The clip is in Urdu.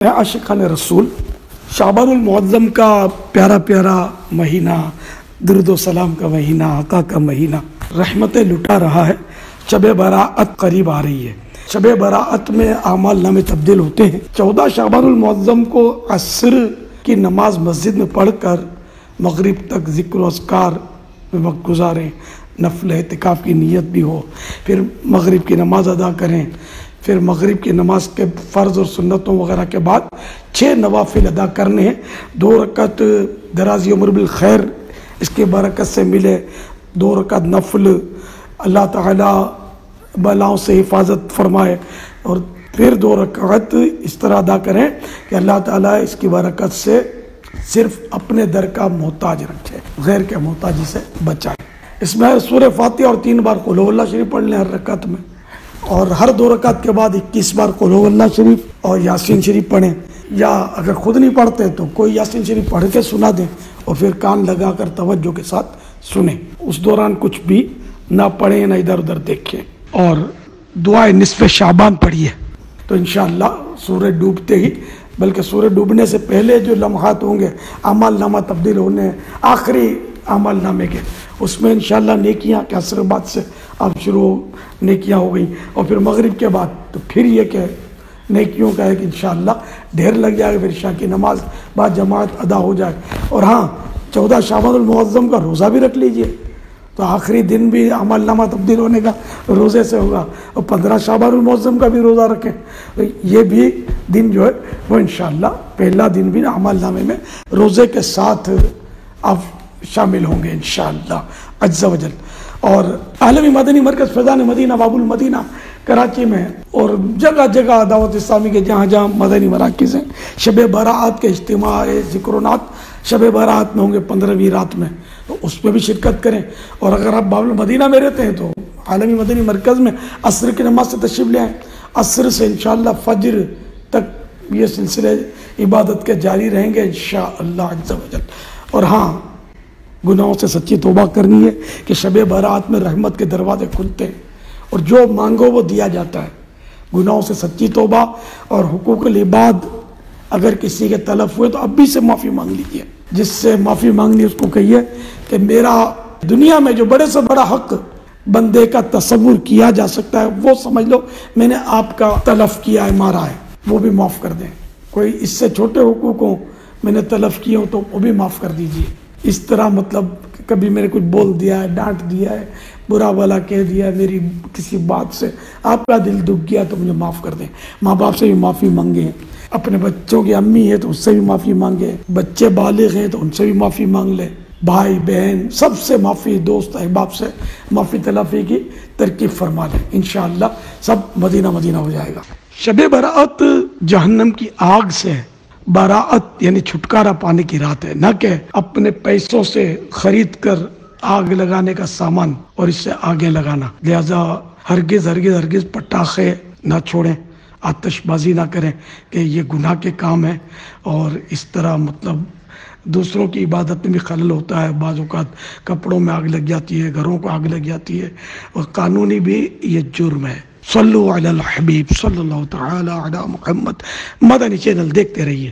عاشقان رسول شعبان المعظم کا پیارا پیارا مہینہ، درود و سلام کا مہینہ، آقا کا مہینہ رحمتیں لٹا رہا ہے۔ شب براءت قریب آ رہی ہے۔ شب براءت میں اعمال نامے تبدیل ہوتے ہیں۔ 14 شعبان المعظم کو عصر کی نماز مسجد میں پڑھ کر مغرب تک ذکر و اذکار میں وقت گزاریں، نفل اعتکاف کی نیت بھی ہو، پھر مغرب کی نماز ادا کریں، پھر مغرب کی نماز کے فرض اور سنتوں وغیرہ کے بعد 6 نوافل ادا کرنے ہیں۔ 2 رکعت درازی عمر بالخیر اس کی برکت سے ملے، 2 رکعت نفل اللہ تعالیٰ بلاؤں سے حفاظت فرمائے، اور پھر 2 رکعت اس طرح ادا کریں کہ اللہ تعالیٰ اس کی برکت سے صرف اپنے در کا محتاج رکھے، غیر کے محتاجی سے بچائے۔ اس میں سورہ فاتحہ اور 3 بار قل هو اللہ شریف پڑھ لیں ہر رکعت میں، اور ہر 2 رکعت کے بعد 21 بار قل هو اللہ شریف اور یاسین شریف پڑھیں، یا اگر خود نہیں پڑھتے تو کوئی یاسین شریف پڑھ کے سنا دیں اور پھر کان لگا کر توجہ کے ساتھ سنیں۔ اس دوران کچھ بھی نہ پڑھیں، نہ ادھر ادھر دیکھیں، اور دعائے نصف شعبان پڑھیے تو انشاءاللہ سورج ڈوبتے ہی، بلکہ سورج ڈوبنے سے پہلے جو لمحات ہوں گے اعمال نامہ تبدیل ہونے آخری اعمال نامے کے، اس میں انشاءاللہ نیکیاں کے اثر بعد سے اب شروع نیکیاں ہو گئیں، اور پھر مغرب کے بعد تو پھر یہ کہ نیکیوں کا ہے کہ انشاءاللہ ڈھیر لگ جائے گا، پھر عشاء کی نماز بعد جماعت ادا ہو جائے۔ اور ہاں 14 شعبان المعظم کا روزہ بھی رکھ لیجئے تو آخری دن بھی اعمال نامہ تبدیل ہونے کا روزے سے ہوگا، اور 15 شعبان المعظم کا بھی روزہ رکھیں، یہ بھی دن جو ہے وہ انشاءاللہ پہلا دن بھی اعمال نامے میں روزے کے ساتھ آپ شامل ہوں گے انشاءاللہ عز و جل۔ اور عالمی مدنی مرکز فیضان مدینہ باب المدینہ کراچی میں اور جگہ جگہ دعوت اسلامی کے جہاں جہاں مدنی مراکز ہیں، شب براءت کے اجتماع ذکر و نعت شب براءت میں ہوں گے 15ویں رات میں، تو اس میں بھی شرکت کریں۔ اور اگر آپ باب المدینہ میں رہتے ہیں تو عالمی مدنی مرکز میں عصر کی نماز سے تشریف لے آئیں، عصر سے انشاءاللہ فجر تک یہ سلسلے عبادت کے جاری رہیں گے انشاءاللہ عز و جل۔ اور ہاں گناہوں سے سچی توبہ کرنی ہے کہ شب براءت میں رحمت کے دروازے کھلتے ہیں اور جو مانگو وہ دیا جاتا ہے۔ گناہوں سے سچی توبہ اور حقوق العباد اگر کسی کے تلف ہوئے تو اب بھی سے معافی مانگ لیجیے، جس سے معافی مانگنی اس کو کہیے کہ میرا دنیا میں جو بڑے سے بڑا حق بندے کا تصور کیا جا سکتا ہے وہ سمجھ لو میں نے آپ کا تلف کیا ہے، مارا ہے، وہ بھی معاف کر دیں۔ کوئی اس سے چھوٹے حقوق ہوں میں نے تلف کیے ہوں تو وہ بھی معاف کر دیجیے۔ اس طرح مطلب کبھی میں نے کچھ بول دیا ہے، ڈانٹ دیا ہے، برا بھلا کہہ دیا ہے، میری کسی بات سے آپ کا دل دکھ گیا تو مجھے معاف کر دیں۔ ماں باپ سے بھی معافی مانگیں، اپنے بچوں کی امی ہے تو اس سے بھی معافی مانگیں، بچے بالغ ہیں تو ان سے بھی معافی مانگ لیں، بھائی بہن سب سے معافی، دوست احباب سے معافی تلافی کی ترکیب فرما لیں، انشاءاللہ سب مدینہ مدینہ ہو جائے گا۔ شب براءت جہنم کی آگ سے براءت یعنی چھٹکارا پانے کی رات ہے، نہ کہ اپنے پیسوں سے خرید کر آگ لگانے کا سامان اور اس سے آگے لگانا۔ لہذا ہرگز ہرگز ہرگز پٹاخے نہ چھوڑیں، آتش بازی نہ کریں کہ یہ گناہ کے کام ہے، اور اس طرح مطلب دوسروں کی عبادت میں بھی خلل ہوتا ہے۔ بعض اوقات کپڑوں میں آگ لگ جاتی ہے، گھروں کو آگ لگ جاتی ہے، اور قانونی بھی یہ جرم ہے۔ صلو علی الحبیب صلی اللہ تعالی علی محمد۔ مدنی چینل دیکھتے رہیے۔